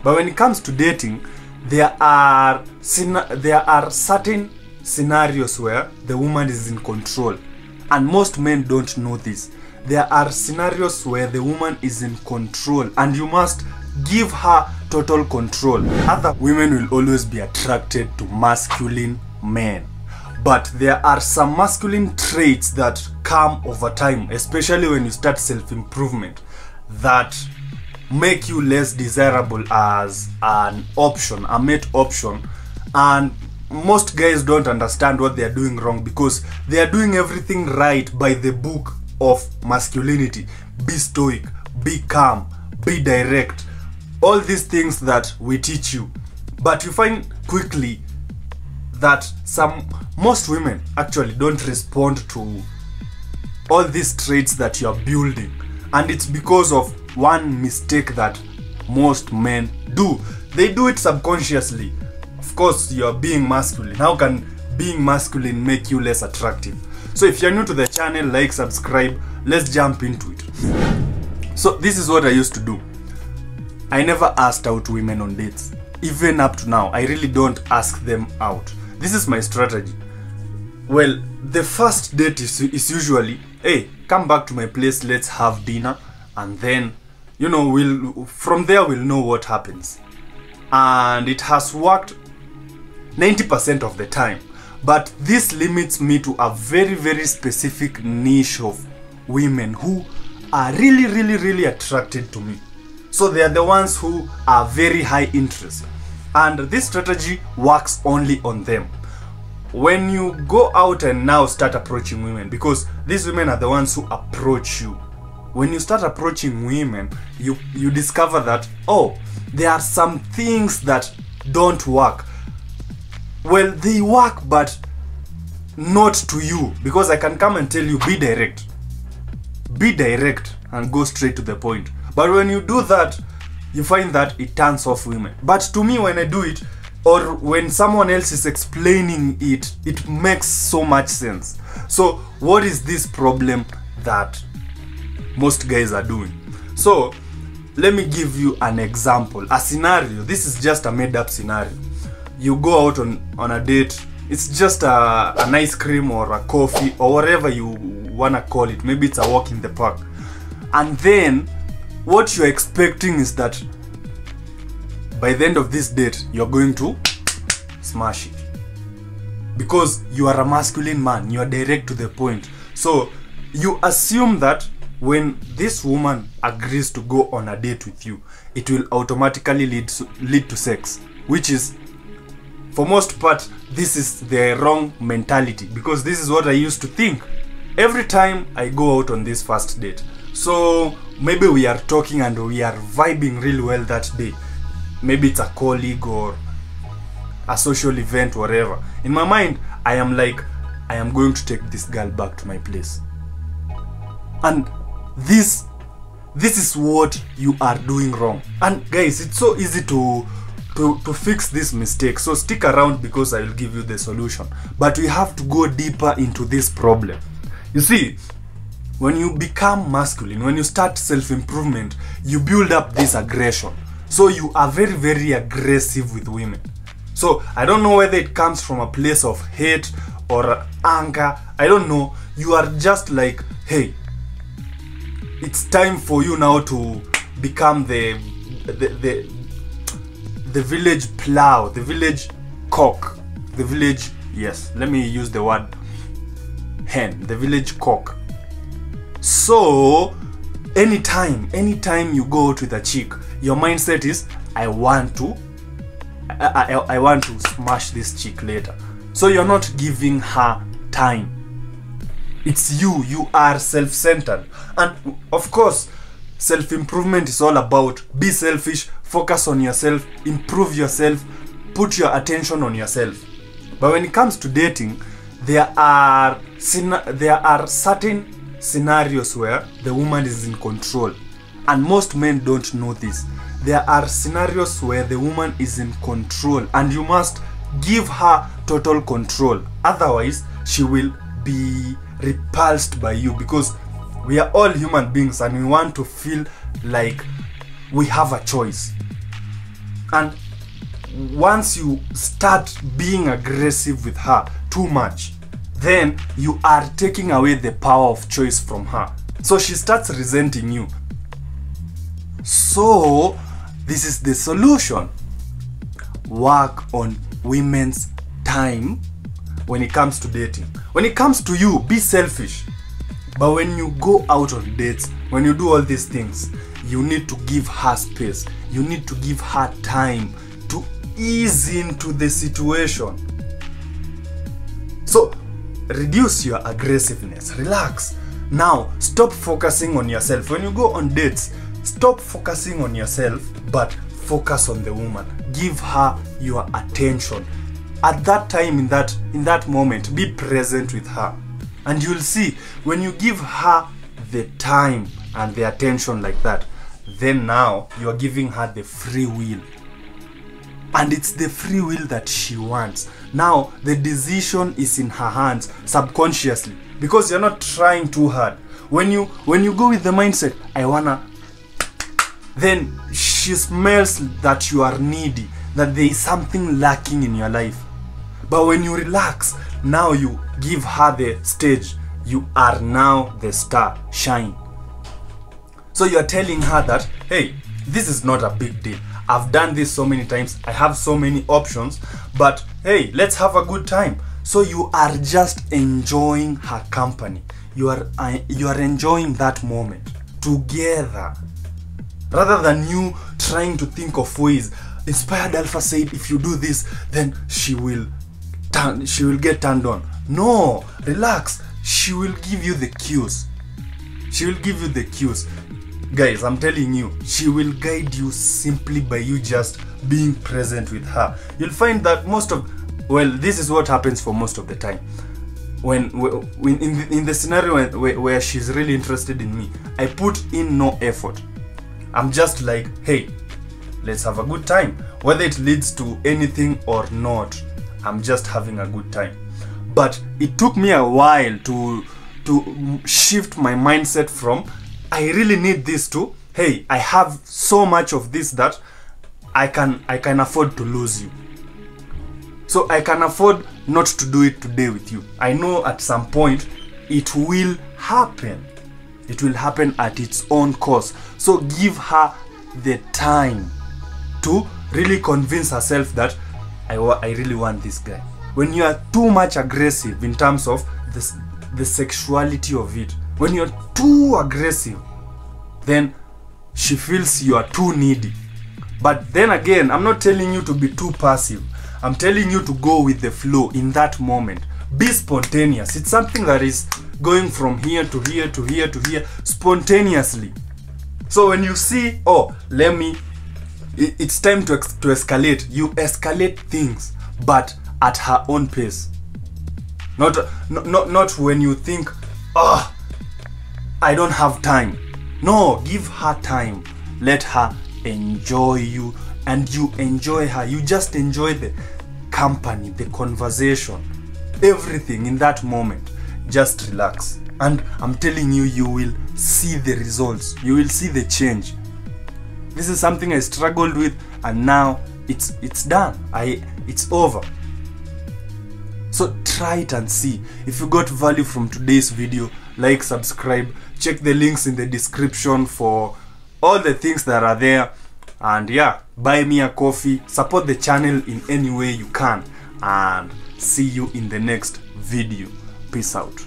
But when it comes to dating, there are certain scenarios where the woman is in control, and most men don't know this. There are scenarios where the woman is in control and you must give her total control. Other women will always be attracted to masculine men, but there are some masculine traits that come over time, especially when you start self-improvement, that make you less desirable as an option, a mate option. And most guys don't understand what they are doing wrong, because they are doing everything right by the book of masculinity. Be stoic, be calm, be direct, all these things that we teach you. But you find quickly that most women actually don't respond to all these traits that you are building, and it's because of one mistake that most men do. They do it subconsciously. Of course, you are being masculine. How can being masculine make you less attractive? So if you're new to the channel, like, subscribe. Let's jump into it. So this is what I used to do. I never asked out women on dates. Even up to now, I really don't ask them out. This is my strategy. Well, the first date is usually, hey, come back to my place, let's have dinner, and then, you know, from there we'll know what happens. And it has worked 90% of the time. But this limits me to a very, very specific niche of women who are really, really, really attracted to me. So they are the ones who are very high interest. And this strategy works only on them. When you go out and now start approaching women, because these women are the ones who approach you. When you start approaching women, you discover that, oh, there are some things that don't work. Well, they work, but not to you, because I can come and tell you, be direct. Be direct and go straight to the point. But when you do that, you find that it turns off women. But to me, when I do it, or when someone else is explaining it, it makes so much sense. So what is this problem that most guys are doing? So let me give you an example, a scenario. This is just a made up scenario. You go out on a date. It's just an ice cream or a coffee or whatever you wanna call it. Maybe it's a walk in the park. And then what you're expecting is that by the end of this date, you're going to smash it. Because you are a masculine man, you are direct to the point. So you assume that when this woman agrees to go on a date with you, it will automatically lead to sex, which is, for most part, this is the wrong mentality, because this is what I used to think every time I go out on this first date. So maybe we are talking and we are vibing really well that day. Maybe it's a colleague or a social event, whatever. In my mind, I am like, I am going to take this girl back to my place. And this is what you are doing wrong. And guys, it's so easy to fix this mistake. So stick around, because I will give you the solution. But we have to go deeper into this problem. You see, when you become masculine, when you start self-improvement, you build up this aggression. So you are very, very aggressive with women. So I don't know whether it comes from a place of hate or anger. I don't know. You are just like, hey, it's time for you now to become the village plow, the village cock, the village, yes, let me use the word hen, the village cock. So anytime you go out with a chick, your mindset is, I want to smash this chick later. So you're not giving her time. It's you are self-centered. And of course, self-improvement is all about be selfish, focus on yourself, improve yourself, put your attention on yourself. But when it comes to dating, there are certain scenarios where the woman is in control, and most men don't know this. There are scenarios where the woman is in control and you must give her total control. Otherwise, she will be repulsed by you, because we are all human beings and we want to feel like we have a choice. And once you start being aggressive with her too much, then you are taking away the power of choice from her. So she starts resenting you. So this is the solution. Work on women's time when it comes to dating. When it comes to you, be selfish. But when you go out on dates, when you do all these things, you need to give her space. You need to give her time to ease into the situation. So reduce your aggressiveness. Relax. Now stop focusing on yourself. When you go on dates, stop focusing on yourself, but focus on the woman. Give her your attention. At that time, in that moment, be present with her. And you'll see, when you give her the time and the attention like that, then now you are giving her the free will. And it's the free will that she wants. Now the decision is in her hands subconsciously, because you're not trying too hard. When you go with the mindset, I wanna, then she smells that you are needy, that there is something lacking in your life. But when you relax, now you give her the stage. You are now the star. Shine. So you're telling her that, hey, this is not a big deal. I've done this so many times. I have so many options. But hey, let's have a good time. So you are just enjoying her company. You are enjoying that moment together, rather than you trying to think of ways. Inspired Alpha said if you do this, then she will get turned on. No, relax. She will give you the cues. She will give you the cues. Guys, I'm telling you, she will guide you simply by you just being present with her. You'll find that this is what happens for most of the time. When in the scenario where she's really interested in me, I put in no effort. I'm just like, hey, let's have a good time. Whether it leads to anything or not, I'm just having a good time. But it took me a while to shift my mindset from, I really need this, to, hey, I have so much of this that I can afford to lose you. So I can afford not to do it today with you. I know at some point it will happen. It will happen at its own cost. So give her the time to really convince herself that I really want this guy. When you are too much aggressive in terms of the sexuality of it, when you're too aggressive, then she feels you are too needy. But then again, I'm not telling you to be too passive. I'm telling you to go with the flow in that moment. Be spontaneous. It's something that is going from here to here to here to here spontaneously. So when you see, oh, it's time to escalate, you escalate things, but at her own pace. Not when you think, oh, I don't have time. No, give her time. Let her enjoy you, and you enjoy her. You just enjoy the company, the conversation, everything in that moment. Just relax. And I'm telling you, you will see the results. You will see the change. This is something I struggled with, and now it's done. It's over. So try it and see. If you got value from today's video, like, subscribe, check the links in the description for all the things that are there. And yeah, buy me a coffee, support the channel in any way you can, and see you in the next video. Peace out.